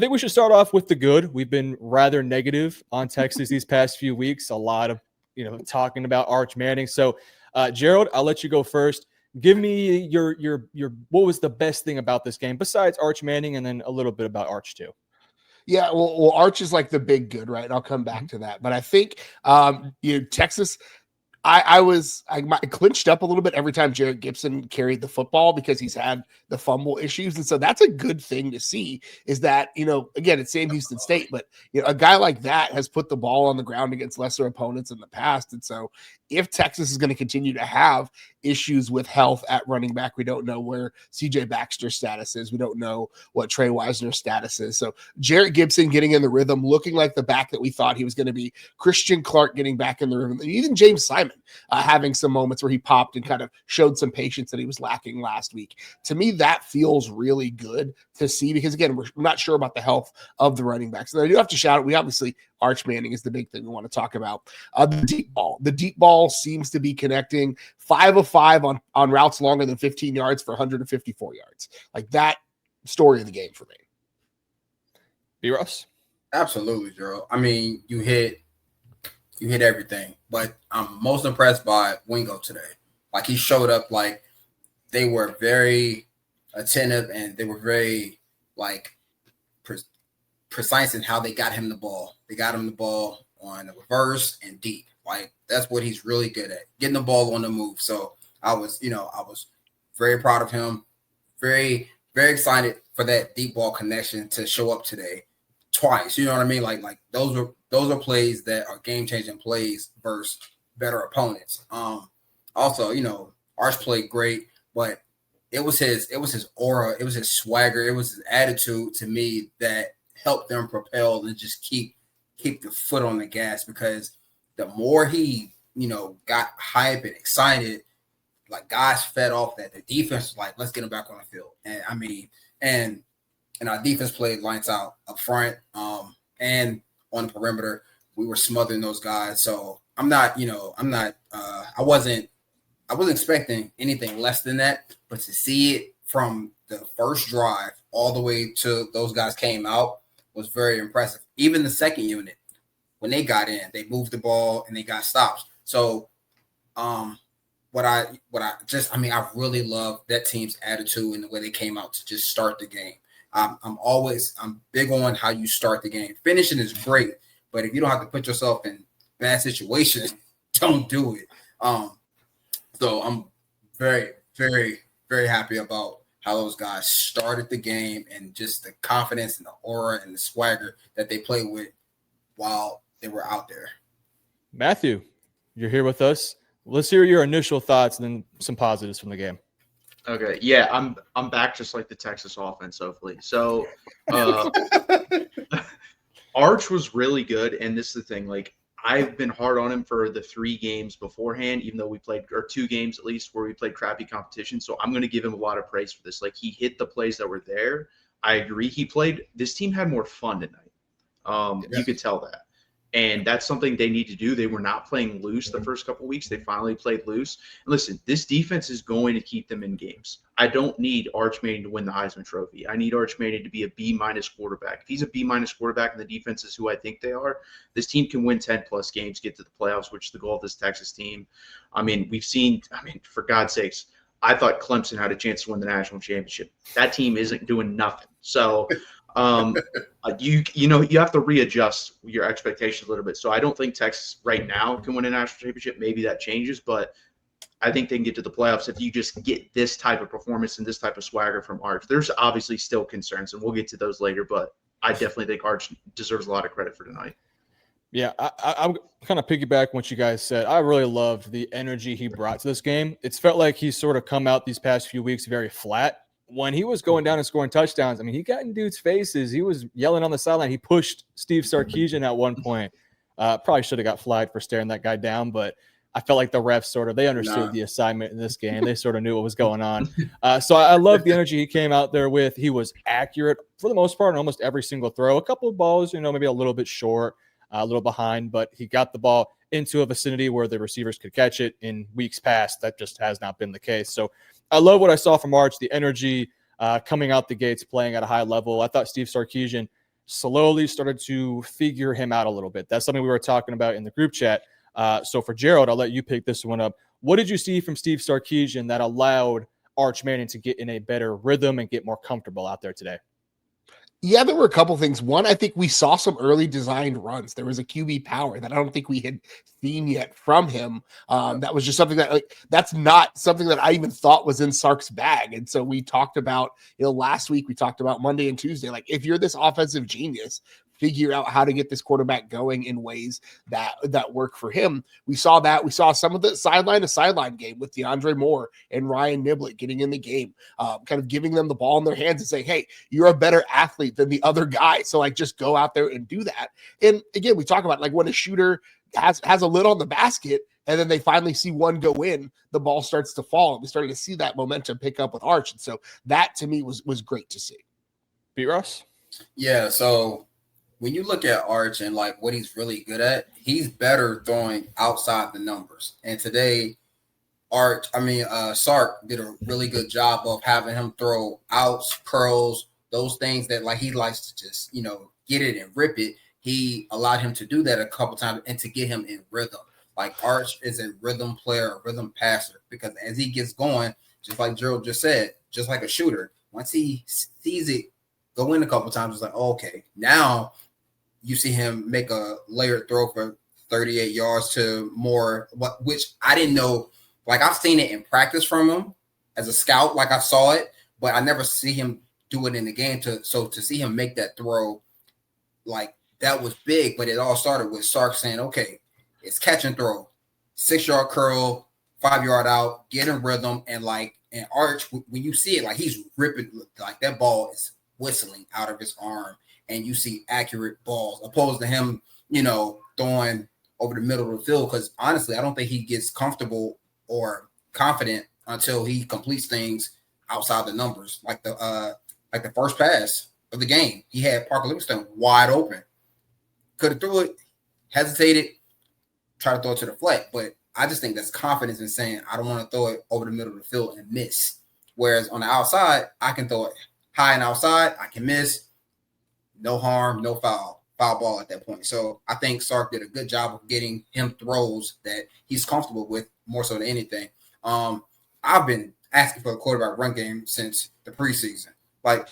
I think we should start off with the good. We've been rather negative on Texas these past few weeks. A lot of, talking about Arch Manning. So, Gerald, I'll let you go first. Give me your what was the best thing about this game besides Arch Manning, and then a little bit about Arch too. Yeah, well, Arch is like the big good, right? And I'll come back to that. But I think, Texas, I clinched up a little bit every time Jarrett Gibson carried the football because he's had the fumble issues. And so that's a good thing to see is that, again, it's Sam Houston State, but a guy like that has put the ball on the ground against lesser opponents in the past. And so if Texas is going to continue to have issues with health at running back, we don't know where CJ Baxter's status is. We don't know what Trey Wisner's status is. So Jarrett Gibson getting in the rhythm, looking like the back that we thought he was going to be. Christian Clark getting back in the rhythm. Even James Simon having some moments where he popped and kind of showed some patience that he was lacking last week. To me, that feels really good to see because, again, we're not sure about the health of the running backs. And I do have to shout out, we obviously, Arch Manning is the big thing we want to talk about. The deep ball. The deep ball seems to be connecting 5 of 5 on routes longer than 15 yards for 154 yards. Like that story of the game for me. B-Russ? Absolutely, Gerald. I mean, you hit everything, but I'm most impressed by Wingo today. Like he showed up like they were very attentive and they were very precise in how they got him the ball. They got him the ball on the reverse and deep. Like that's what he's really good at, getting the ball on the move. So I was very proud of him. Very, very excited for that deep ball connection to show up today twice. You know what I mean? Like those are plays that are game-changing plays versus better opponents. Also, Arch played great, but it was his aura, it was his swagger, it was his attitude to me that helped them propel and just keep the foot on the gas because the more he, got hype and excited, like guys fed off that. The defense was like, let's get him back on the field. And I mean, and our defense played lights out up front and on the perimeter. We were smothering those guys. So I wasn't expecting anything less than that, but to see it from the first drive all the way to those guys came out was very impressive. Even the second unit, when they got in, they moved the ball and they got stops. So I really love that team's attitude and the way they came out to just start the game. I'm big on how you start the game. Finishing is great, but if you don't have to put yourself in bad situations, don't do it. So I'm very, very, very happy about how those guys started the game and just the confidence and the aura and the swagger that they played with while they were out there. Matthew, you're here with us. Let's hear your initial thoughts and then some positives from the game. Okay, yeah, I'm back just like the Texas offense, hopefully. So Arch was really good, and this is the thing, like I've been hard on him for the 3 games beforehand, even though we played, or 2 games at least, where we played crappy competition. So I'm going to give him a lot of praise for this. Like he hit the plays that were there. I agree. This team had more fun tonight. You could tell that. And that's something they need to do. They were not playing loose the first couple of weeks. They finally played loose. And listen, this defense is going to keep them in games. I don't need Arch Manning to win the Heisman Trophy. I need Arch Manning to be a B- quarterback. If he's a B- quarterback and the defense is who I think they are, this team can win 10-plus games, get to the playoffs, which is the goal of this Texas team. I mean, for God's sakes, I thought Clemson had a chance to win the national championship. That team isn't doing nothing. So you have to readjust your expectations a little bit. So I don't think Texas right now can win a national championship. Maybe that changes, but I think they can get to the playoffs if you just get this type of performance and this type of swagger from Arch. There's obviously still concerns, and we'll get to those later, but I definitely think Arch deserves a lot of credit for tonight. Yeah, I'm kind of piggyback what you guys said. I really loved the energy he brought to this game. It's felt like he's sort of come out these past few weeks very flat. When he was going down and scoring touchdowns, I mean, he got in dudes' faces. He was yelling on the sideline. He pushed Steve Sarkisian at one point. Probably should have got flagged for staring that guy down, but I felt like the refs they understood the assignment in this game. They sort of knew what was going on. So I love the energy he came out there with. He was accurate for the most part in almost every single throw. A couple of balls, maybe a little bit short, a little behind, but he got the ball into a vicinity where the receivers could catch it. In weeks past, that just has not been the case. So I love what I saw from Arch, the energy coming out the gates, playing at a high level. I thought Steve Sarkisian slowly started to figure him out a little bit. That's something we were talking about in the group chat. So for Gerald, I'll let you pick this one up. What did you see from Steve Sarkisian that allowed Arch Manning to get in a better rhythm and get more comfortable out there today? Yeah, there were a couple things. One, I think we saw some early designed runs. There was a QB power that I don't think we had seen yet from him. That was just something that that's not something that I even thought was in Sark's bag. And so we talked about, last week we talked about Monday and Tuesday. Like, if you're this offensive genius, figure out how to get this quarterback going in ways that work for him. We saw that. We saw some of the sideline to sideline game with DeAndre Moore and Ryan Niblett getting in the game, kind of giving them the ball in their hands and saying, hey, you're a better athlete than the other guy. So like, just go out there and do that. And again, we talk about like when a shooter has a lid on the basket and then they finally see one go in, the ball starts to fall. And we started to see that momentum pick up with Arch. And so that to me was great to see. Beat Ross? Yeah. So when you look at Arch and like what he's really good at, he's better throwing outside the numbers. And today, Sark did a really good job of having him throw outs, curls, those things that like he likes to just, get it and rip it. He allowed him to do that a couple times and to get him in rhythm. Like Arch is a rhythm player, a rhythm passer, because as he gets going, just like Gerald just said, just like a shooter, once he sees it go in a couple times, it's like, okay, now you see him make a layered throw for 38 yards to more, which I didn't know. Like, I've seen it in practice from him as a scout, like I saw it, but I never see him do it in the game. So to see him make that throw, like, that was big. But it all started with Sark saying, okay, it's catch and throw, 6-yard curl, 5-yard out, get in rhythm. And Arch, when you see it, like, he's ripping, like that ball is whistling out of his arm. And you see accurate balls, opposed to him, throwing over the middle of the field. Because honestly, I don't think he gets comfortable or confident until he completes things outside the numbers. Like the first pass of the game, he had Parker Livingston wide open. Could have threw it, hesitated, tried to throw it to the flat. But I just think that's confidence in saying, I don't want to throw it over the middle of the field and miss. Whereas on the outside, I can throw it high and outside. I can miss. No harm, no foul ball at that point. So I think Sark did a good job of getting him throws that he's comfortable with more so than anything. I've been asking for a quarterback run game since the preseason. Like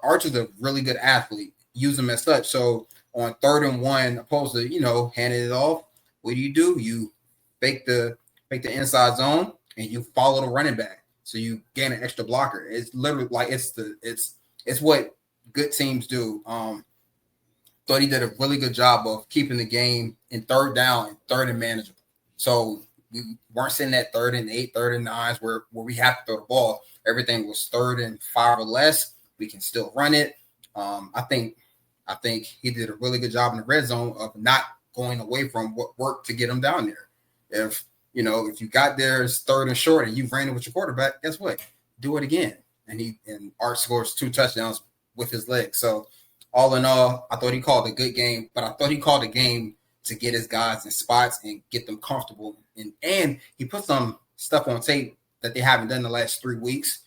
Arch is a really good athlete. Use him as such. So on 3rd and 1, opposed to, handing it off, what do? You fake the inside zone and you follow the running back. So you gain an extra blocker. It's literally like it's what good teams do. Thought he did a really good job of keeping the game in 3rd down and 3rd and manageable. So we weren't sitting at 3rd and 8, 3rd and 9s where we have to throw the ball. Everything was 3rd and 5 or less. We can still run it. I think he did a really good job in the red zone of not going away from what worked to get him down there. If you got there, it's 3rd and short and you ran it with your quarterback, guess what? Do it again. And Arch scores 2 touchdowns with his legs. So all in all, I thought he called a good game, but I thought he called a game to get his guys in spots and get them comfortable. And he put some stuff on tape that they haven't done the last 3 weeks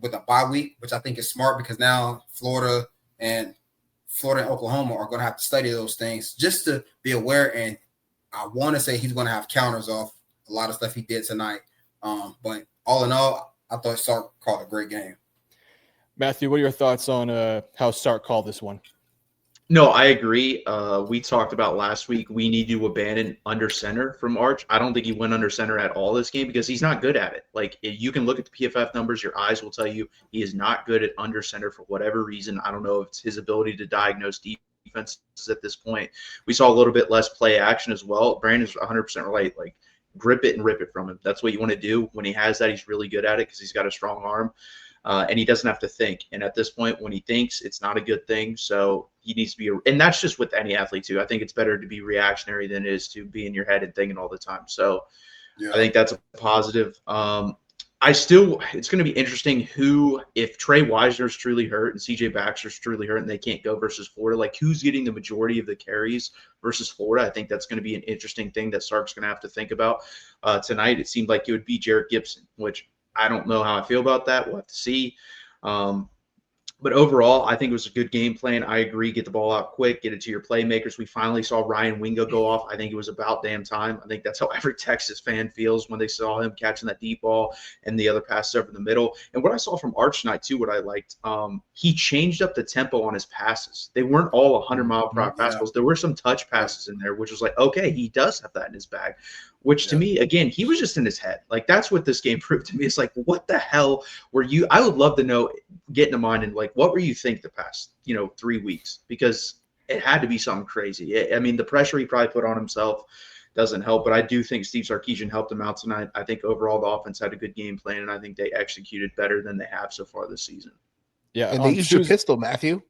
with a bye week, which I think is smart because now Florida and Oklahoma are going to have to study those things just to be aware. And I want to say he's going to have counters off a lot of stuff he did tonight. But all in all, I thought Sark called a great game. Matthew, what are your thoughts on how Sark called this one? No, I agree. We talked about last week, we need to abandon under center from Arch. I don't think he went under center at all this game because he's not good at it. Like, you can look at the PFF numbers, your eyes will tell you he is not good at under center for whatever reason. I don't know if it's his ability to diagnose defenses at this point. We saw a little bit less play action as well. Brandon's 100% right. Like, grip it and rip it from him. That's what you want to do. When he has that, he's really good at it because he's got a strong arm. And he doesn't have to think. And at this point, when he thinks, it's not a good thing. So he needs to be – and that's just with any athlete too. I think it's better to be reactionary than it is to be in your head and thinking all the time. So yeah. I think that's a positive. It's going to be interesting if Trey Wisner's truly hurt and CJ Baxter's truly hurt and they can't go versus Florida, like who's getting the majority of the carries versus Florida. I think that's going to be an interesting thing that Sark's going to have to think about. Tonight, it seemed like it would be Jarrett Gibson, which – I don't know how I feel about that. We'll have to see. But overall, I think it was a good game plan. I agree. Get the ball out quick, get it to your playmakers. We finally saw Ryan Wingo go off. I think it was about damn time. I think that's how every Texas fan feels when they saw him catching that deep ball and the other passes over the middle. And what I saw from Arch tonight, too, what I liked, he changed up the tempo on his passes. They weren't all 100-mile-per-hour fastballs. There were some touch passes in there, which was like, okay, he does have that in his bag. Which to me, again, he was just in his head. Like, that's what this game proved to me. It's like, what the hell were you? I would love to know, get into mind, and like, what were you think the past, 3 weeks? Because it had to be something crazy. I mean, the pressure he probably put on himself doesn't help, but I do think Steve Sarkisian helped him out tonight. I think overall the offense had a good game plan, and I think they executed better than they have so far this season. Yeah, And they used your pistol, Matthew.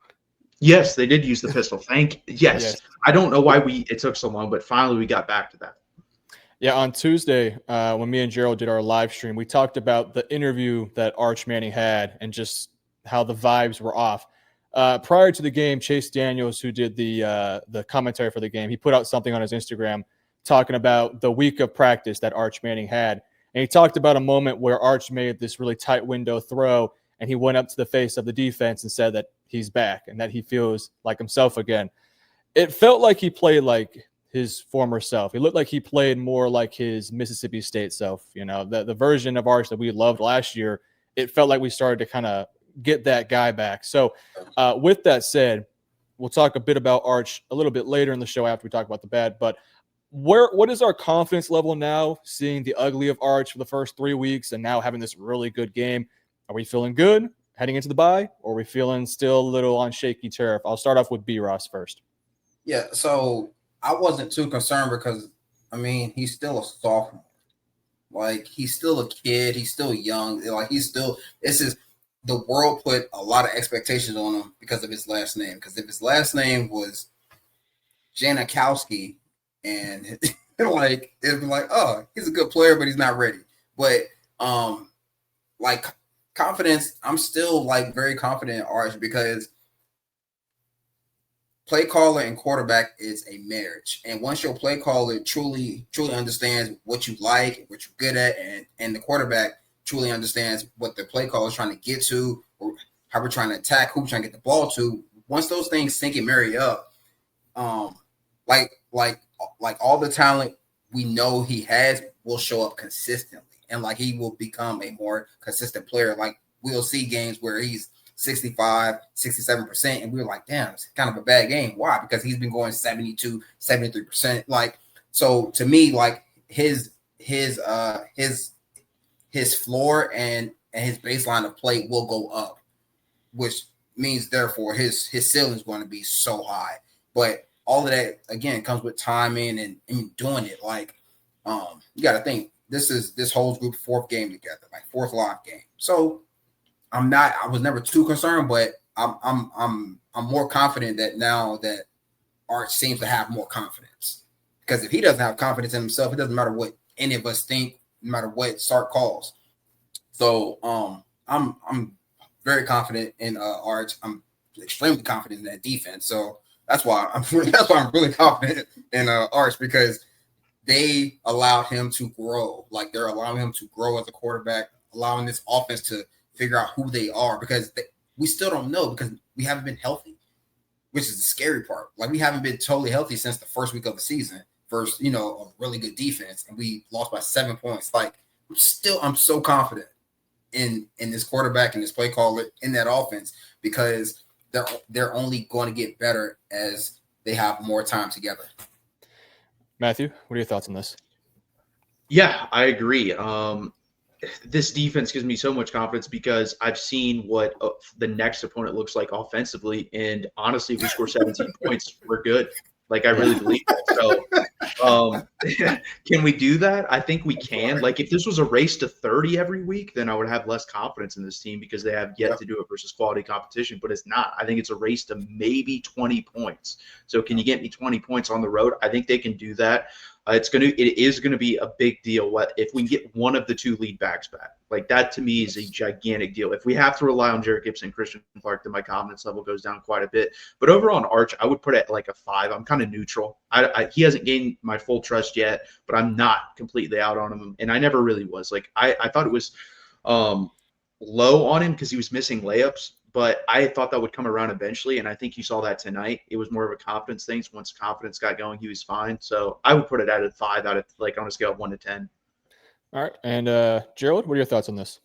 Yes, they did use the pistol. Yes. I don't know why it took so long, but finally we got back to that. Yeah, on Tuesday, when me and Gerald did our live stream, we talked about the interview that Arch Manning had and just how the vibes were off. Prior to the game, Chase Daniels, who did the commentary for the game, he put out something on his Instagram talking about the week of practice that Arch Manning had. And he talked about a moment where Arch made this really tight window throw, and he went up to the face of the defense and said that he's back and that he feels like himself again. It felt like he played like his former self. He looked like he played more like his Mississippi State self. The version of Arch that we loved last year, it felt like we started to kind of get that guy back. So with that said, we'll talk a bit about Arch a little bit later in the show after we talk about the bad. But what is our confidence level now, seeing the ugly of Arch for the first 3 weeks and now having this really good game? Are we feeling good heading into the bye, or are we feeling still a little on shaky turf? I'll start off with B. Ross first. Yeah, so I wasn't too concerned because, he's still a sophomore. Like, he's still a kid. He's still young. Like, the world put a lot of expectations on him because of his last name. Because if his last name was Janikowski, and it'd be like, oh, he's a good player, but he's not ready. But confidence, I'm still very confident in Arch because play caller and quarterback is a marriage. And once your play caller truly understands what you like, what you're good at, and the quarterback truly understands what the play caller is trying to get to, or how we're trying to attack, who we're trying to get the ball to, once those things sync and marry up, like all the talent we know he has will show up consistently. And he will become a more consistent player. Like, we'll see games where he's 65, 67%, and we were like, damn, it's kind of a bad game. Why? Because he's been going 72, 73%. So to me, his floor and his baseline of play will go up, which means therefore his ceiling is going to be so high. But all of that again comes with timing and doing it. You got to think this whole group fourth game together, fourth live game. So I was never too concerned, but I'm more confident that now that Arch seems to have more confidence. Because if he doesn't have confidence in himself, it doesn't matter what any of us think, no matter what Sark calls. So I'm very confident in Arch. I'm extremely confident in that defense. So that's why I'm really confident in Arch, because they allowed him to grow. They're allowing him to grow as a quarterback, allowing this offense to figure out who they are, because we still don't know, because we haven't been healthy, which is the scary part. We haven't been totally healthy since the first week of the season, a really good defense, and we lost by 7 points. I'm so confident in this quarterback and this play caller in that offense, because they're only going to get better as they have more time together. Matthew, what are your thoughts on this? Yeah, I agree. This defense gives me so much confidence because I've seen what the next opponent looks like offensively. And honestly, if we score 17 points, we're good. I really believe that. So can we do that? I think we can. If this was a race to 30 every week, then I would have less confidence in this team because they have yet to do it versus quality competition. But it's not. I think it's a race to maybe 20 points. So can you get me 20 points on the road? I think they can do that. It is going to be a big deal if we can get one of the two lead backs back. That to me is a gigantic deal. If we have to rely on Jared Gibson and Christian Clark, then my confidence level goes down quite a bit. But overall on Arch, I would put it at a 5. I'm kind of neutral. He hasn't gained my full trust yet, but I'm not completely out on him. And I never really was. I thought it was low on him because he was missing layups. but I thought that would come around eventually, and I think you saw that tonight. It was more of a confidence thing. So once confidence got going, he was fine. So I would put it at a 5 out of like on a scale of 1 to 10. All right. And Gerald, what are your thoughts on this?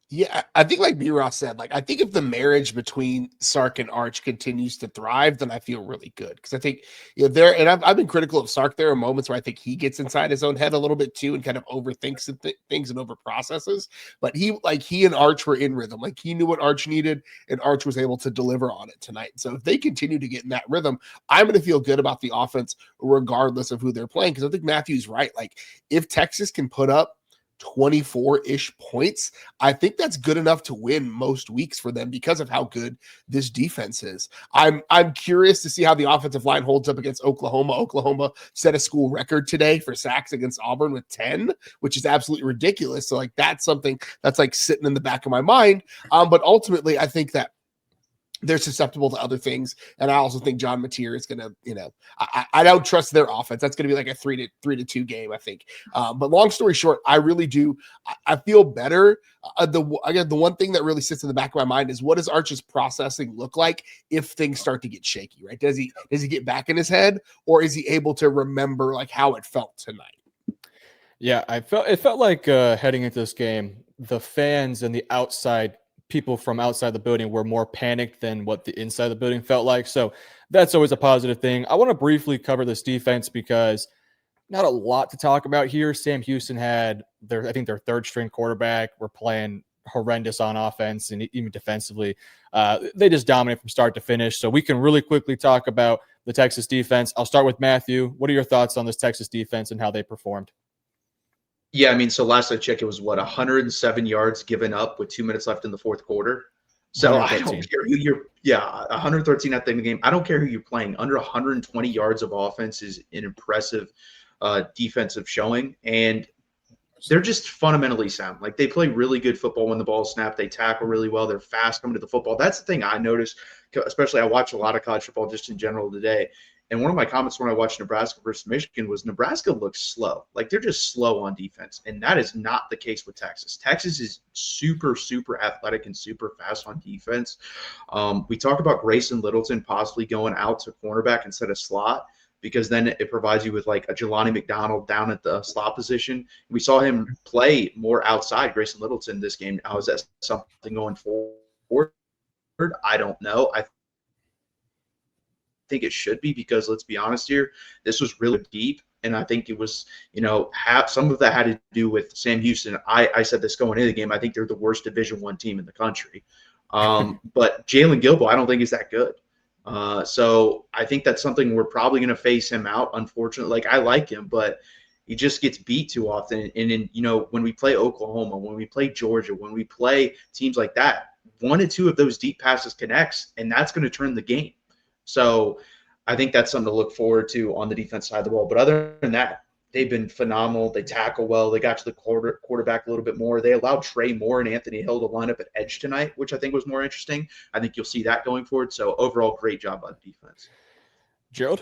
Yeah, I think like B-Ross said, like I think if the marriage between Sark and Arch continues to thrive, then I feel really good. Because I think there, and I've been critical of Sark. There are moments where I think he gets inside his own head a little bit too and kind of overthinks things and overprocesses. But he and Arch were in rhythm. Like he knew what Arch needed, and Arch was able to deliver on it tonight. So if they continue to get in that rhythm, I'm going to feel good about the offense regardless of who they're playing. Because I think Matthew's right. Like if Texas can put up 24-ish points, I think that's good enough to win most weeks for them because of how good this defense is. I'm curious to see how the offensive line holds up against Oklahoma. Oklahoma set a school record today for sacks against Auburn with 10, which is absolutely ridiculous. So like that's something that's like sitting in the back of my mind. But ultimately, I think that they're susceptible to other things. And I also think John Mateer is going to, I don't trust their offense. That's going to be like a 3-2 game, I think. But long story short, I really do. I feel better. The one thing that really sits in the back of my mind is what does Arch's processing look like if things start to get shaky, right? Does he get back in his head, or is he able to remember like how it felt tonight? Yeah, it felt like heading into this game, the fans and the outside people from outside the building were more panicked than what the inside of the building felt like. So that's always a positive thing. I want to briefly cover this defense because not a lot to talk about here. Sam Houston had their third string quarterback. We're playing horrendous on offense and even defensively. They just dominate from start to finish. So we can really quickly talk about the Texas defense. I'll start with Matthew. What are your thoughts on this Texas defense and how they performed? Yeah, I mean, so last I checked, it was 107 yards given up with 2 minutes left in the fourth quarter. So I don't care who you're, 113 at the end of the game. I don't care who you're playing. Under 120 yards of offense is an impressive defensive showing, and they're just fundamentally sound. Like they play really good football when the ball is snapped. They tackle really well. They're fast coming to the football. That's the thing I noticed, especially I watch a lot of college football just in general today. And one of my comments when I watched Nebraska versus Michigan was Nebraska looks slow. Like they're just slow on defense. And that is not the case with Texas. Texas is super, super athletic and super fast on defense. We talk about Grayson Littleton possibly going out to cornerback instead of slot, because then it provides you with like a Jelani McDonald down at the slot position. We saw him play more outside Grayson Littleton this game. Now, is that something going forward? I don't know. I think it should be, because let's be honest here, this was really deep. And I think it was, some of that had to do with Sam Houston. I said this going into the game. I think they're the worst Division I team in the country. But Jalen Gilbo, I don't think is that good. So I think that's something we're probably going to face him out. Unfortunately, like I like him, but he just gets beat too often. And when we play Oklahoma, when we play Georgia, when we play teams like that, 1 or 2 of those deep passes connects, and that's going to turn the game. So I think that's something to look forward to on the defense side of the ball. But other than that, they've been phenomenal. They tackle well. They got to the quarterback a little bit more. They allowed Trey Moore and Anthony Hill to line up at edge tonight, which I think was more interesting. I think you'll see that going forward. So overall, great job by the defense. Gerald?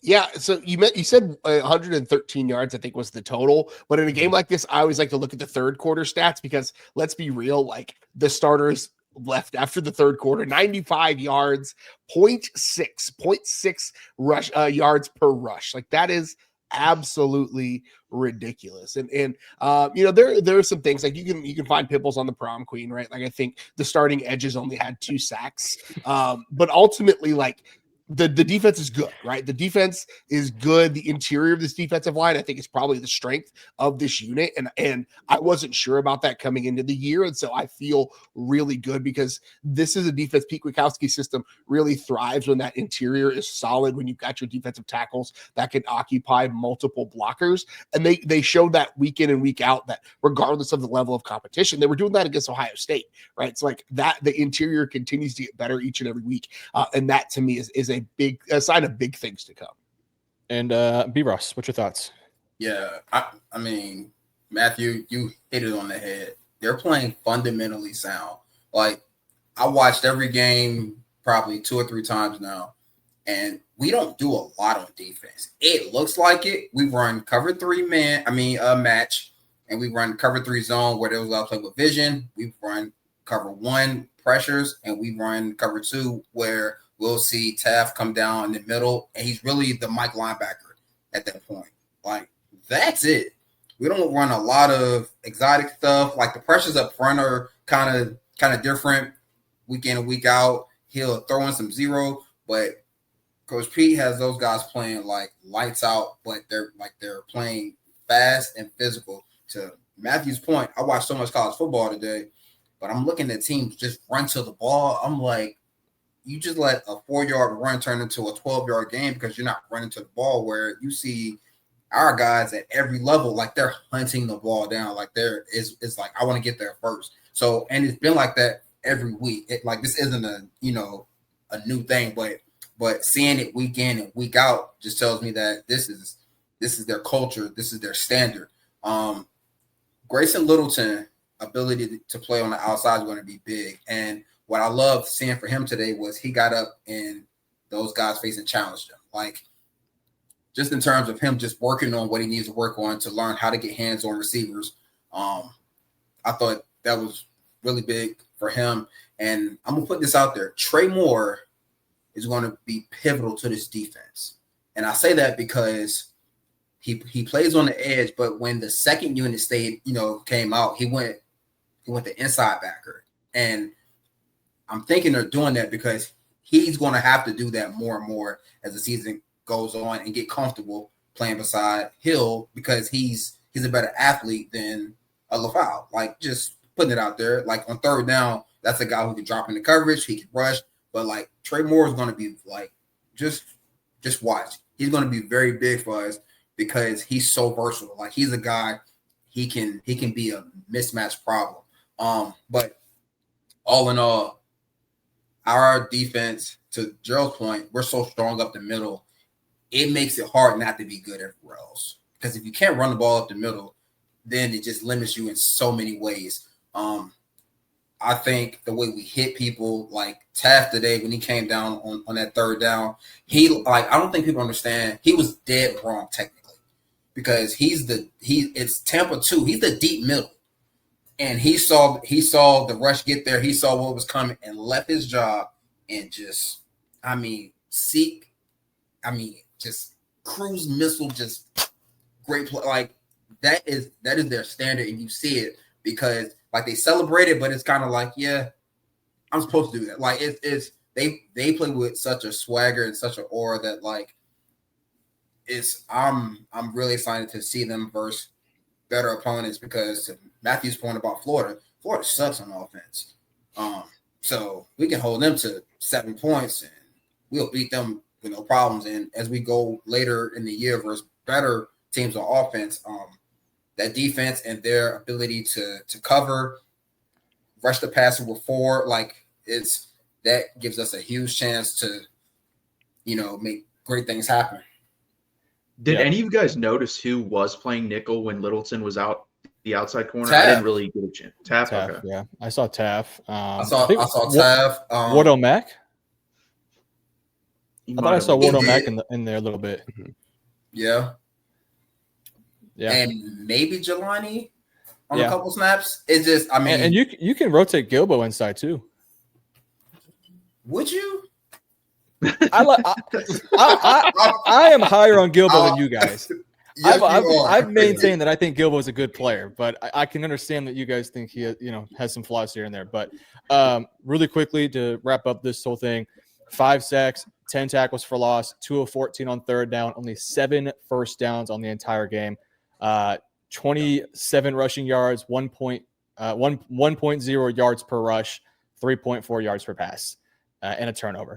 Yeah, so you said 113 yards, I think was the total. But in a game like this, I always like to look at the third quarter stats because let's be real, like the starters left after the third quarter, 95 yards, 0.6 rush yards per rush. Like that is absolutely ridiculous. And there are some things like you can find pimples on the prom queen, right? Like I think the starting edges only had 2 sacks. But ultimately, like the defense is good, right? The defense is good. The interior of this defensive line, I think, is probably the strength of this unit. And I wasn't sure about that coming into the year. And so I feel really good because this is a defense. Pete Kwiatkowski's system really thrives when that interior is solid, when you've got your defensive tackles that can occupy multiple blockers. And they showed that week in and week out that regardless of the level of competition, they were doing that against Ohio State, right? It's like that the interior continues to get better each and every week. And that to me is a sign of big things to come. And B-Ross, what's your thoughts? Yeah, I mean, Matthew, you hit it on the head. They're playing fundamentally sound. Like, I watched every game probably 2 or 3 times now, and we don't do a lot on defense. It looks like it. We run cover 3 match, and we run cover 3 zone where they was allowed to play with vision. We run cover 1 pressures and we run cover 2 where we'll see Taft come down in the middle and he's really the Mike linebacker at that point. Like, that's it. We don't run a lot of exotic stuff. Like, the pressures up front are kind of different week in and week out. He'll throw in some zero, but Coach Pete has those guys playing like lights out, but they're playing fast and physical. To Matthew's point, I watched so much college football today, but I'm looking at teams just run to the ball. I'm like, you just let a 4-yard run turn into a 12-yard game because you're not running to the ball, where you see our guys at every level, like they're hunting the ball down. Like it's like, I want to get there first. So, and it's been like that every week. Like, this isn't a new thing, but seeing it week in and week out just tells me that this is their culture. This is their standard. Grayson Littleton ability to play on the outside is going to be big. And what I loved seeing for him today was he got up and those guys facing challenged him. Like, just in terms of him just working on what he needs to work on to learn how to get hands on receivers. I thought that was really big for him. And I'm going to put this out there. Trey Moore is going to be pivotal to this defense. And I say that because he plays on the edge, but when the second unit came out, he went the inside backer. And I'm thinking they're doing that because he's going to have to do that more and more as the season goes on and get comfortable playing beside Hill, because he's a better athlete than a LaFau. Like, just putting it out there. Like, on third down, that's a guy who can drop in the coverage, he can rush. But like, Trey Moore is going to be like, just watch. He's going to be very big for us because he's so versatile. Like, he's a guy, he can be a mismatch problem. But all in all, our defense, to Gerald's point, we're so strong up the middle. It makes it hard not to be good everywhere else. Because if you can't run the ball up the middle, then it just limits you in so many ways. I think the way we hit people, like Taft today, when he came down on that third down, I don't think people understand, he was dead wrong technically, because it's Tampa 2. He's the deep middle. And he saw the rush get there. He saw what was coming and left his job and just cruise missile, just great play. Like, that is their standard, and you see it because like they celebrate it, but it's kind of like, yeah, I'm supposed to do that. Like, they play with such a swagger and such an aura that like I'm really excited to see them versus better opponents, because to Matthew's point about Florida sucks on offense. So we can hold them to 7 points and we'll beat them with no problems. And as we go later in the year versus better teams on offense, that defense and their ability to cover, rush the passer with 4, like that gives us a huge chance to, make great things happen. Did any of you guys notice who was playing nickel when Littleton was out the outside corner? Taft. I didn't really get a chance. Taft, okay. Yeah, I saw Taft. I saw Taft. Wardo Mack. He I might thought I have saw been. Wardo Mack in there a little bit. Yeah. Yeah, And maybe Jelani on Yeah. a couple snaps. It's just, I mean, and you can rotate Gilbo inside too. would you? I am higher on Gilbo than you guys. Yes, you are. I've maintained that I think Gilbo is a good player, but I can understand that you guys think he has some flaws here and there. But really quickly to wrap up this whole thing, 5 sacks, 10 tackles for loss, 2 of 14 on third down, only 7 first downs on the entire game, 27 rushing yards, 1.0 yards per rush, 3.4 yards per pass, and a turnover.